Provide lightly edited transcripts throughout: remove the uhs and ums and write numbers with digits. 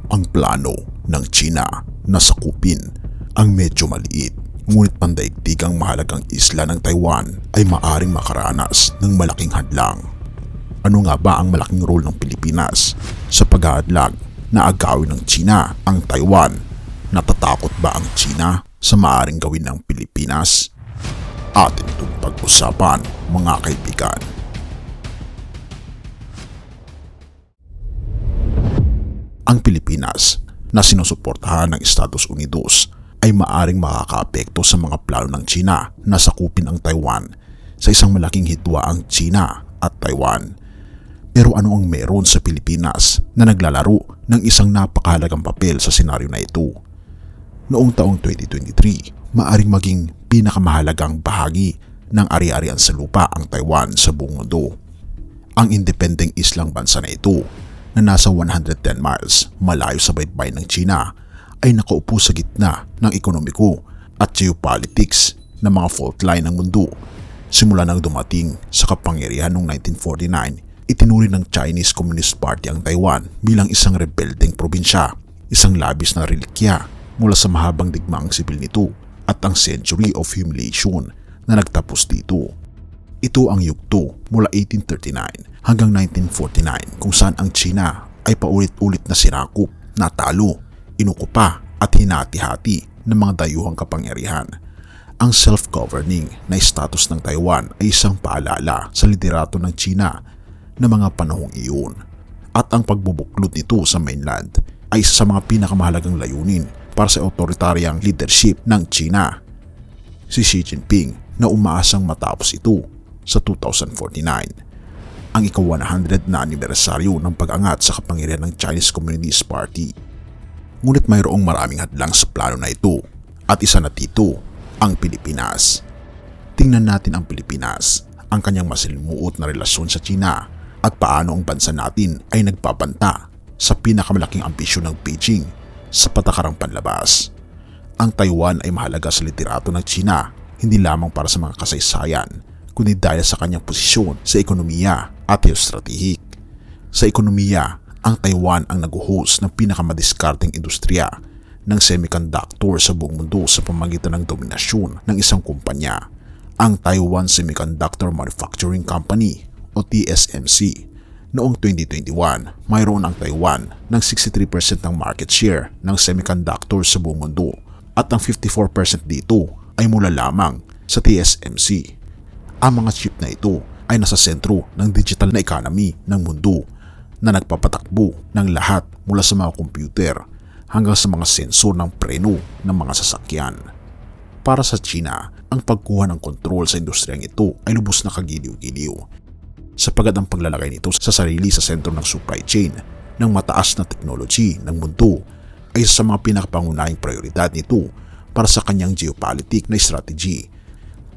Ang plano ng China na sakupin ang medyo maliit ngunit pandaigdigang mahalagang isla ng Taiwan ay maaring makaranas ng malaking hadlang. Ano nga ba ang malaking role ng Pilipinas sa paghahadlang na agawin ng China ang Taiwan? Natatakot ba ang China sa maaring gawin ng Pilipinas? Atin itong pag-usapan, mga kaibigan. Ang Pilipinas na sinusuportahan ng Estados Unidos ay maaring makakaapekto sa mga plano ng China na sakupin ang Taiwan sa isang malaking hidwaang China at Taiwan. Pero ano ang meron sa Pilipinas na naglalaro ng isang napakahalagang papel sa senaryo na ito? Noong taong 2023, maaring maging pinakamahalagang bahagi ng ari-arian sa lupa ang Taiwan sa buong mundo. Ang independeng islang bansa na ito na nasa 110 miles malayo sa baybayin ng China ay nakaupo sa gitna ng ekonomiko at geopolitics ng mga fault line ng mundo. Simula nang dumating sa kapangyarihan noong 1949, itinuri ng Chinese Communist Party ang Taiwan bilang isang rebeldeng probinsya, isang labis na relikya mula sa mahabang digmaang sibil nito at ang century of humiliation na nagtapos dito. Ito ang yugto mula 1839 hanggang 1949 kung saan ang China ay paulit-ulit na sinakop, natalo, inukupa at hinati-hati ng mga dayuhang kapangyarihan. Ang self-governing na status ng Taiwan ay isang paalala sa liderato ng China na mga panahong iyon. At ang pagbubuklod nito sa mainland ay isa sa mga pinakamahalagang layunin para sa authoritarian leadership ng China. Si Xi Jinping na umaasang matapos ito sa 2049, ang ika-100 na anibersaryo ng pag-angat sa kapangyarihan ng Chinese Communist Party. Ngunit mayroong maraming hadlang sa plano na ito at isa na dito ang Pilipinas. Tingnan natin ang Pilipinas, ang kanyang masalimuot na relasyon sa China at paano ang bansa natin ay nagpapanta sa pinakamalaking ambisyon ng Beijing sa patakarang panlabas. Ang Taiwan ay mahalaga sa liderato ng China hindi lamang para sa mga kasaysayan kundi dahil sa kanyang posisyon sa ekonomiya at geostratehik. Sa ekonomiya, ang Taiwan ang nag-host ng pinakamadiskarteng industriya ng semiconductor sa buong mundo sa pamamagitan ng dominasyon ng isang kumpanya, ang Taiwan Semiconductor Manufacturing Company o TSMC. Noong 2021, mayroon ang Taiwan ng 63% ng market share ng semiconductor sa buong mundo at ang 54% dito ay mula lamang sa TSMC. Ang mga chip na ito ay nasa sentro ng digital na economy ng mundo na nagpapatakbo ng lahat mula sa mga computer hanggang sa mga sensor ng preno ng mga sasakyan. Para sa China, ang pagkuha ng kontrol sa industriyang ito ay lubos na kagiliw-giliw, sapagkat ang paglalagay nito sa sarili sa sentro ng supply chain ng mataas na technology ng mundo ay isa sa mga pinakapangunahing prioridad nito para sa kanyang geopolitik na strategy,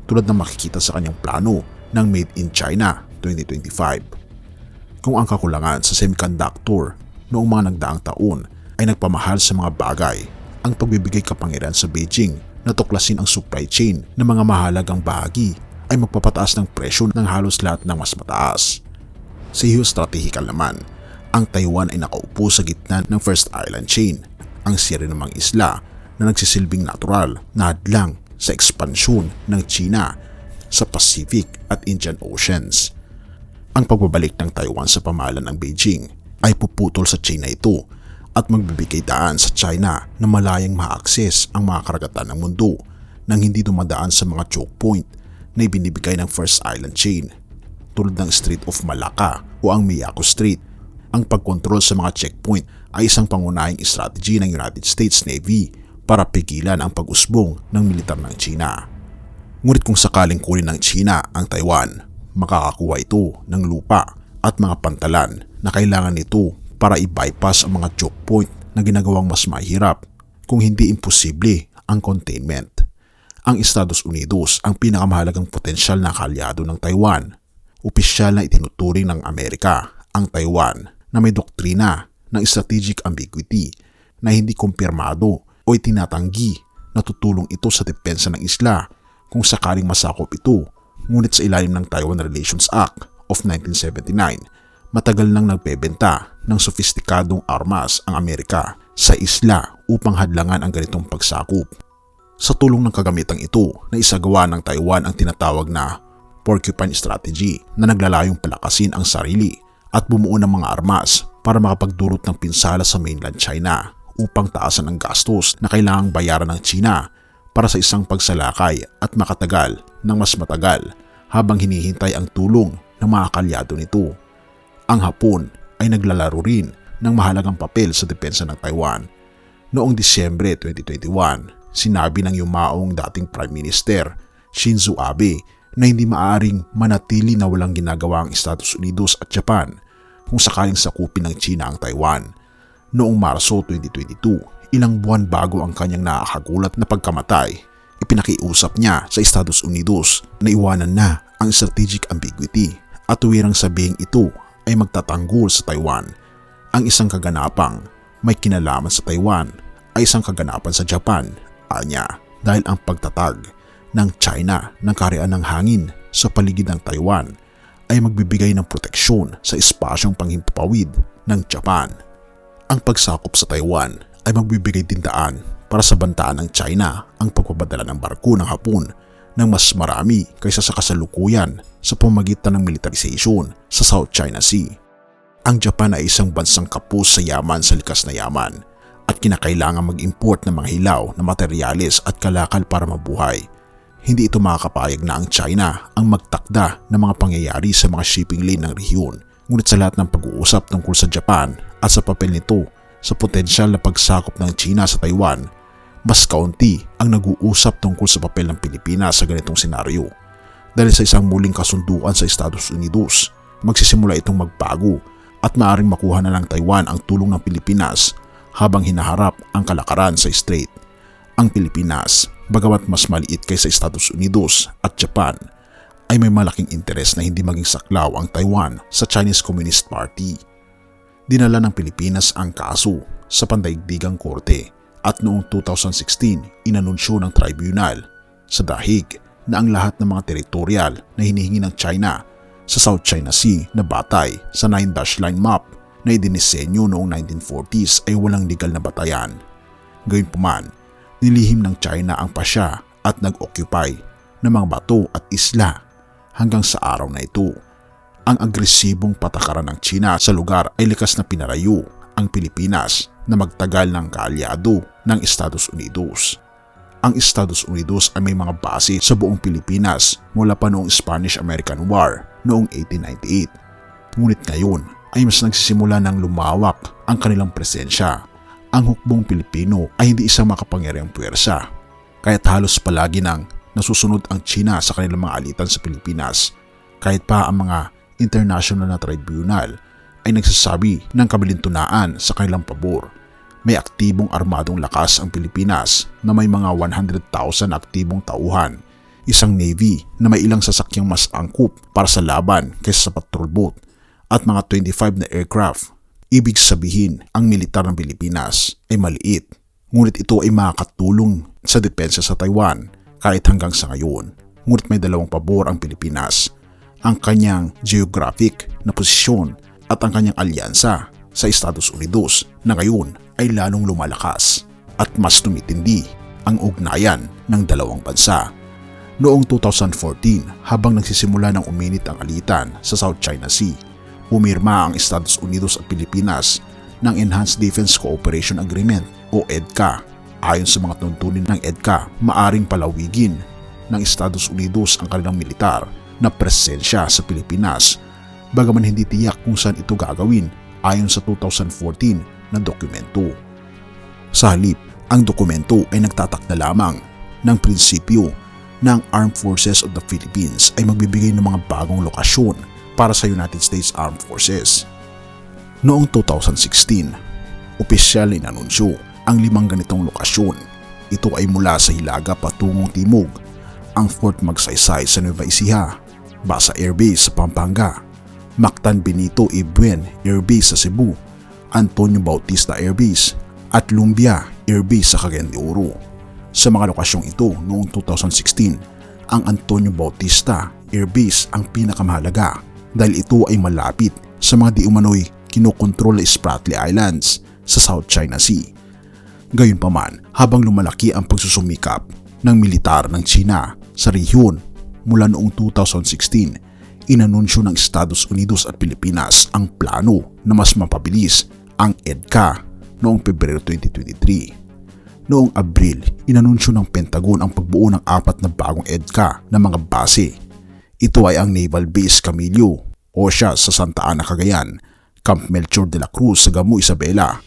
tulad na makikita sa kanyang plano ng Made in China 2025. Kung ang kakulangan sa semiconductor noong mga nagdaang taon ay nagpamahal sa mga bagay, ang pagbibigay kapangyarihan sa Beijing na tuklasin ang supply chain ng mga mahalagang bahagi ay magpapataas ng presyo ng halos lahat ng mas mataas. Sa geostrategical naman, ang Taiwan ay nakaupo sa gitna ng First Island Chain, ang siri ng mga isla na nagsisilbing natural na hadlang sa ekspansyon ng China sa Pacific at Indian Oceans. Ang pagbabalik ng Taiwan sa pamahalaan ng Beijing ay puputol sa China ito at magbibigay daan sa China na malayang ma-access ang mga karagatan ng mundo nang hindi dumadaan sa mga choke point na ibinibigay ng First Island Chain tulad ng Strait of Malacca o ang Miyako Strait. Ang pagkontrol sa mga checkpoint ay isang pangunahing strategy ng United States Navy para pigilan ang pag-usbong ng militar ng China. Ngunit kung sakaling kunin ng China ang Taiwan, makakakuha ito ng lupa at mga pantalan na kailangan nito para i-bypass ang mga choke point na ginagawang mas mahirap kung hindi imposible ang containment. Ang Estados Unidos ang pinakamahalagang potensyal na kaalyado ng Taiwan. Opisyal na itinuturing ng Amerika ang Taiwan na may doktrina ng strategic ambiguity na hindi kumpirmado o itinatanggi na tutulong ito sa depensa ng isla kung sakaling masakop ito, ngunit sa ilalim ng Taiwan Relations Act of 1979, matagal nang nagbebenta ng sofistikadong armas ang Amerika sa isla upang hadlangan ang ganitong pagsakop. Sa tulong ng kagamitang ito, naisagawa ng Taiwan ang tinatawag na Porcupine Strategy na naglalayong palakasin ang sarili at bumuo ng mga armas para makapagdulot ng pinsala sa mainland China upang taasan ang gastos na kailangang bayaran ng China para sa isang pagsalakay at makatagal ng mas matagal habang hinihintay ang tulong ng mga kalyado nito. Ang Hapon ay naglalaro rin ng mahalagang papel sa depensa ng Taiwan. Noong Disyembre 2021, sinabi ng yumaong dating Prime Minister Shinzo Abe na hindi maaaring manatili na walang ginagawa ang Estados Unidos at Japan kung sakaling sakupin ng China ang Taiwan. Noong Marso 2022, ilang buwan bago ang kanyang nakakagulat na pagkamatay, ipinakiusap niya sa Estados Unidos na iwanan na ang strategic ambiguity at tuwirang sabihing ito ay magtatanggol sa Taiwan. Ang isang kaganapang may kinalaman sa Taiwan ay isang kaganapan sa Japan, anya, dahil ang pagtatag ng China ng kaharian ng hangin sa paligid ng Taiwan ay magbibigay ng proteksyon sa espasyong panghimpapawid ng Japan. Ang pagsakop sa Taiwan ay magbibigay din daan para sa bantaan ng China ang pagpapadala ng barko ng Hapon ng mas marami kaysa sa kasalukuyan sa pamamagitan ng militarization sa South China Sea. Ang Japan ay isang bansang kapos sa yaman sa likas na yaman at kinakailangan mag-import ng mga hilaw na materyales at kalakal para mabuhay. Hindi ito makakapayag na ang China ang magtakda ng mga pangyayari sa mga shipping lane ng rehiyon. Ngunit sa lahat ng pag-uusap tungkol sa Japan at sa papel nito sa potensyal na pagsakop ng China sa Taiwan, mas kaunti ang nag-uusap tungkol sa papel ng Pilipinas sa ganitong senaryo. Dahil sa isang muling kasunduan sa Estados Unidos, magsisimula itong magbago at maaaring makuha na ng Taiwan ang tulong ng Pilipinas habang hinaharap ang kalakaran sa Strait. Ang Pilipinas, bagamat mas maliit kaysa Estados Unidos at Japan, ay may malaking interes na hindi maging saklaw ang Taiwan sa Chinese Communist Party. Dinala ng Pilipinas ang kaso sa pandaigdigang korte at noong 2016 inanunsyo ng tribunal sa dahig na ang lahat ng mga teritorial na hinihingi ng China sa South China Sea na batay sa 9-dash line map na idinisenyo noong 1940s ay walang legal na batayan. Gayunpaman, nilihim ng China ang pasya at nag-occupy ng mga bato at isla hanggang sa araw na ito. Ang agresibong patakaran ng China sa lugar ay likas na pinarayo ang Pilipinas na magtagal ng kaalyado ng Estados Unidos. Ang Estados Unidos ay may mga base sa buong Pilipinas mula pa noong Spanish-American War noong 1898. Ngunit ngayon ay mas nagsisimula ng lumawak ang kanilang presensya. Ang hukbong Pilipino ay hindi isang makapangyarihang puwersa, kaya't halos palagi nang nasusunod ang China sa kanilang mga alitan sa Pilipinas, kahit pa ang mga international na tribunal ay nagsasabi ng kabilintunaan sa kanilang pabor. May aktibong armadong lakas ang Pilipinas na may mga 100,000 aktibong tauhan, isang navy na may ilang sasakyang mas angkop para sa laban kaysa sa patrol boat, at mga 25 na aircraft. Ibig sabihin, ang militar ng Pilipinas ay maliit, ngunit ito ay makakatulong sa depensa sa Taiwan kahit hanggang sa ngayon. Ngunit may dalawang pabor ang Pilipinas: ang kanyang geographic na posisyon at ang kanyang alyansa sa Estados Unidos na ngayon ay lalong lumalakas at mas tumitindi ang ugnayan ng dalawang bansa. Noong 2014, habang nagsisimula ng uminit ang alitan sa South China Sea, pumirma ang Estados Unidos at Pilipinas ng Enhanced Defense Cooperation Agreement o EDCA. Ayon sa mga tuntunin ng EDCA, maaring palawigin ng Estados Unidos ang kanilang militar na presensya sa Pilipinas, bagaman hindi tiyak kung saan ito gagawin ayon sa 2014 na dokumento. Sa halip, ang dokumento ay nagtatakda lamang ng prinsipyo ng Armed Forces of the Philippines ay magbibigay ng mga bagong lokasyon para sa United States Armed Forces. Noong 2016, opisyal inanunsyo ang 5 ganitong lokasyon. Ito ay mula sa Hilaga patungong Timog, ang Fort Magsaysay sa Nueva Ecija, Basa Air Base sa Pampanga, Mactan Benito Ibuen Air Base sa Cebu, Antonio Bautista Air Base at Lumbia Air Base sa Cagayan de Oro. Sa mga lokasyong ito noong 2016, ang Antonio Bautista Air Base ang pinakamahalaga dahil ito ay malapit sa mga di umano'y kinokontrol na Spratly Islands sa South China Sea. Gayunpaman, habang lumalaki ang pagsusumikap ng militar ng China sa rehiyon mula noong 2016, inanunsyo ng Estados Unidos at Pilipinas ang plano na mas mapabilis ang EDCA noong Pebrero 2023. Noong Abril, inanunsyo ng Pentagon ang pagbuo ng 4 na bagong EDCA na mga base. Ito ay ang Naval Base Camillo Osha sa Santa Ana, Cagayan, Camp Melchor de la Cruz sa Gamu, Isabela,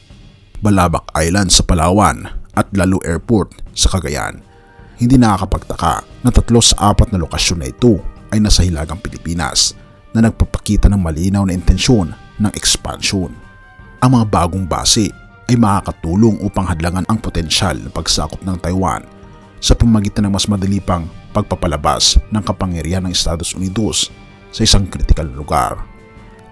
Balabac Island sa Palawan at Lalo Airport sa Cagayan. Hindi nakakapagtaka na 3 sa 4 na lokasyon na ito ay nasa hilagang Pilipinas na nagpapakita ng malinaw na intensyon ng expansion. Ang mga bagong base ay makakatulong upang hadlangan ang potensyal na pagsakop ng Taiwan sa pamamagitan ng mas madali pang pagpapalabas ng kapangyarihan ng Estados Unidos sa isang kritikal na lugar.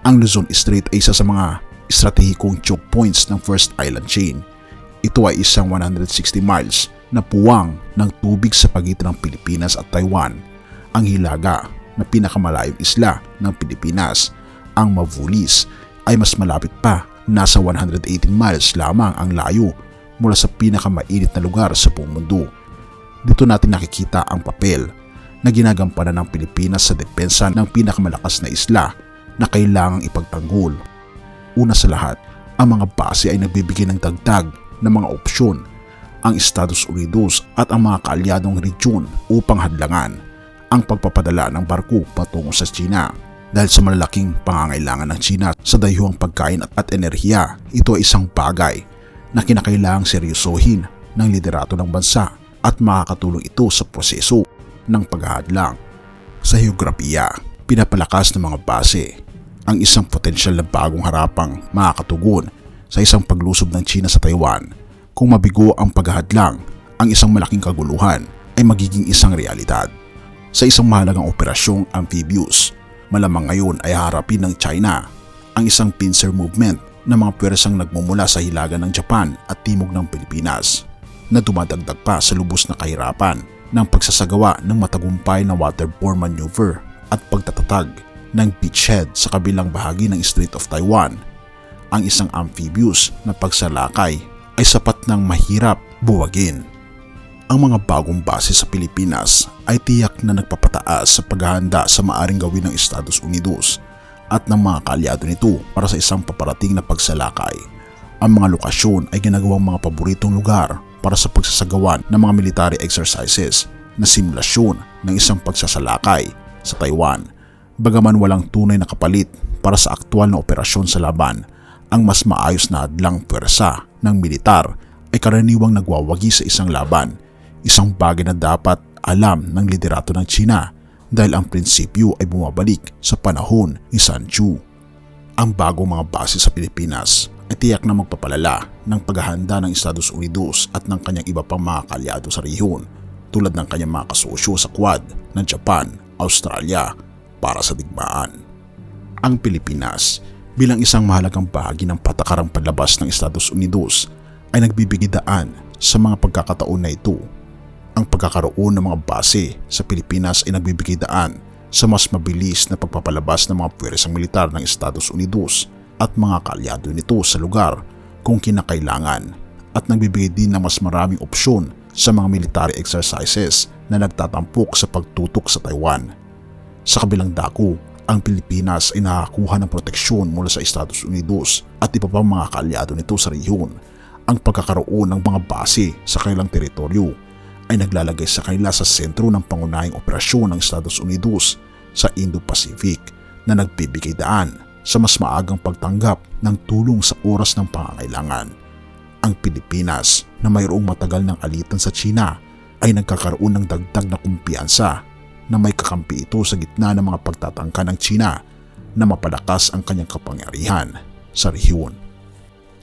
Ang Luzon Strait ay isa sa mga estratehikong choke points ng First Island Chain. Ito ay isang 160 miles na puwang ng tubig sa pagitan ng Pilipinas at Taiwan. Ang hilaga na pinakamalayong isla ng Pilipinas, ang Mavulis, ay mas malapit pa, nasa 118 miles lamang ang layo mula sa pinakamainit na lugar sa buong mundo. Dito natin nakikita ang papel na ginagampanan ng Pilipinas sa depensa ng pinakamalakas na isla na kailangang ipagtanggol. Una sa lahat, ang mga base ay nagbibigay ng dagdag na mga opsyon ang Estados Unidos at ang mga kaalyadong rehiyon upang hadlangan ang pagpapadala ng barko patungo sa China. Dahil sa malalaking pangangailangan ng China sa dayuhang pagkain at enerhiya, ito ay isang bagay na kinakailangang seryosohin ng liderato ng bansa at makakatulong ito sa proseso ng paghahadlang. Sa heograpiya, pinapalakas ng mga base ang isang potensyal na bagong harapang makakatugon sa isang paglusob ng China sa Taiwan. Kung mabigo ang paghahadlang, ang isang malaking kaguluhan ay magiging isang realidad. Sa isang mahalagang operasyong amphibious, malamang ngayon ay harapin ng China ang isang pincer movement ng mga pwersang nagmumula sa hilaga ng Japan at timog ng Pilipinas na dumadagdag pa sa lubos na kahirapan ng pagsasagawa ng matagumpay na waterborne maneuver at pagtatatag ng beachhead sa kabilang bahagi ng Strait of Taiwan. Ang isang amphibious na pagsalakay ay sapat ng mahirap buwagin. Ang mga bagong base sa Pilipinas ay tiyak na nagpapataas sa paghahanda sa maaring gawin ng Estados Unidos at ng mga kaalyado nito para sa isang paparating na pagsalakay. Ang mga lokasyon ay ginagawang mga paboritong lugar para sa pagsasagawa ng mga military exercises na simulasyon ng isang pagsasalakay sa Taiwan. Bagaman walang tunay na kapalit para sa aktwal na operasyon sa laban, ang mas maayos na hadlang pwersa ng militar ay karaniwang nagwawagi sa isang laban, isang bagay na dapat alam ng liderato ng China dahil ang prinsipyo ay bumabalik sa panahon ni Sun Tzu. Ang bagong mga base sa Pilipinas ay tiyak na magpapalala ng paghahanda ng Estados Unidos at ng kanyang iba pang mga kaalyado sa rehiyon tulad ng kanyang mga kasosyo sa Quad ng Japan, Australia para sa digmaan. Ang Pilipinas bilang isang mahalagang bahagi ng patakarang panlabas ng Estados Unidos ay nagbibigay daan sa mga pagkakataon na ito. Ang pagkakaroon ng mga base sa Pilipinas ay nagbibigay daan sa mas mabilis na pagpapalabas ng mga puwersang militar ng Estados Unidos at mga kaalyado nito sa lugar kung kinakailangan at nagbibigay din ng mas maraming opsyon sa mga military exercises na nagtatampok sa pagtutok sa Taiwan. Sa kabilang dako, ang Pilipinas ay nakakuha ng proteksyon mula sa Estados Unidos at iba pang mga kaalyado nito sa rehiyon. Ang pagkakaroon ng mga base sa kanilang teritoryo ay naglalagay sa kanila sa sentro ng pangunahing operasyon ng Estados Unidos sa Indo-Pacific na nagbibigay daan sa mas maagang pagtanggap ng tulong sa oras ng pangangailangan. Ang Pilipinas na mayroong matagal ng alitan sa China ay nagkakaroon ng dagdag na kumpiyansa na may kakampi ito sa gitna ng mga pagtatangka ng China na mapalakas ang kanyang kapangyarihan sa rehiyon.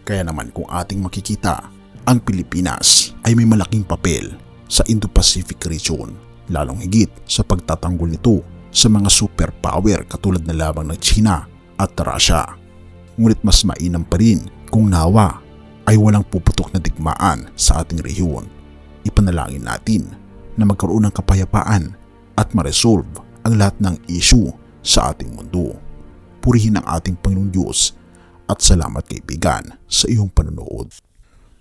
Kaya naman kung ating makikita, ang Pilipinas ay may malaking papel sa Indo-Pacific region, lalong higit sa pagtatanggol nito sa mga superpower katulad na lamang ng China at Russia. Ngunit mas mainam pa rin kung nawa ay walang puputok na digmaan sa ating rehiyon. Ipanalangin natin na magkaroon ng kapayapaan at ma-resolve ang lahat ng issue sa ating mundo. Purihin ang ating Panginoong Diyos at salamat kaibigan sa iyong panonood.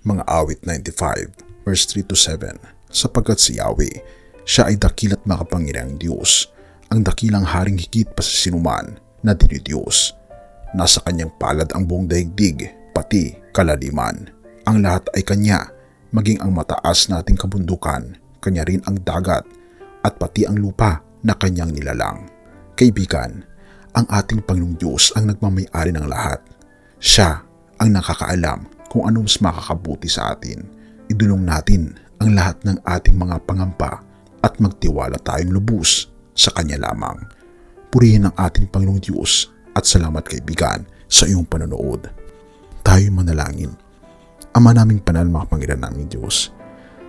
Mga awit 95 verse 3 to 7. Sapagkat si Yahweh, siya ay dakil at makapangyarihang Diyos, ang dakilang haring higit pa sa sinuman na dinidiyos. Nasa kanyang palad ang buong daigdig, pati kalaliman. Ang lahat ay kanya, maging ang mataas nating kabundukan, kanya rin ang dagat, at pati ang lupa na kanyang nilalang. Kaibigan, ang ating Panginoong Diyos ang nagmamay-ari ng lahat. Siya ang nakakaalam kung ano mas makakabuti sa atin. Idulong natin ang lahat ng ating mga pangampa at magtiwala tayong lubos sa Kanya lamang. Purihin ang ating Panginoong Diyos at salamat kaibigan sa iyong panonood. Tayo manalangin. Ama naming banal, makapangyarihan naming Diyos,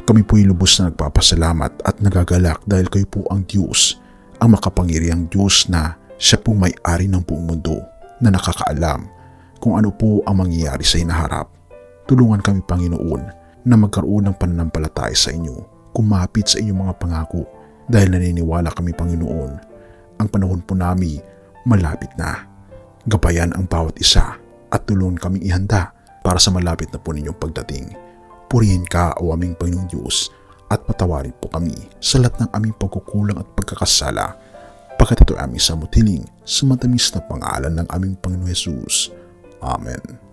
kami po'y lubos na nagpapasalamat at nagagalak dahil kayo po ang Diyos, ang makapangyarihang Diyos na siya pong may-ari ng buong mundo na nakakaalam kung ano po ang mangyayari sa hinaharap. Tulungan kami Panginoon na magkaroon ng pananampalataya sa inyo, kumapit sa inyong mga pangako dahil naniniwala kami Panginoon. Ang panahon po namin malapit na. Gabayan ang bawat isa at tulungan kaming ihanda para sa malapit na po ninyong pagdating. Purihin ka o aming Panginoong Diyos at patawarin po kami sa lahat ng aming pagkukulang at pagkakasala, pagkat ito aming samutiling sa matamis na pangalan ng aming Panginoong Hesus. Amen.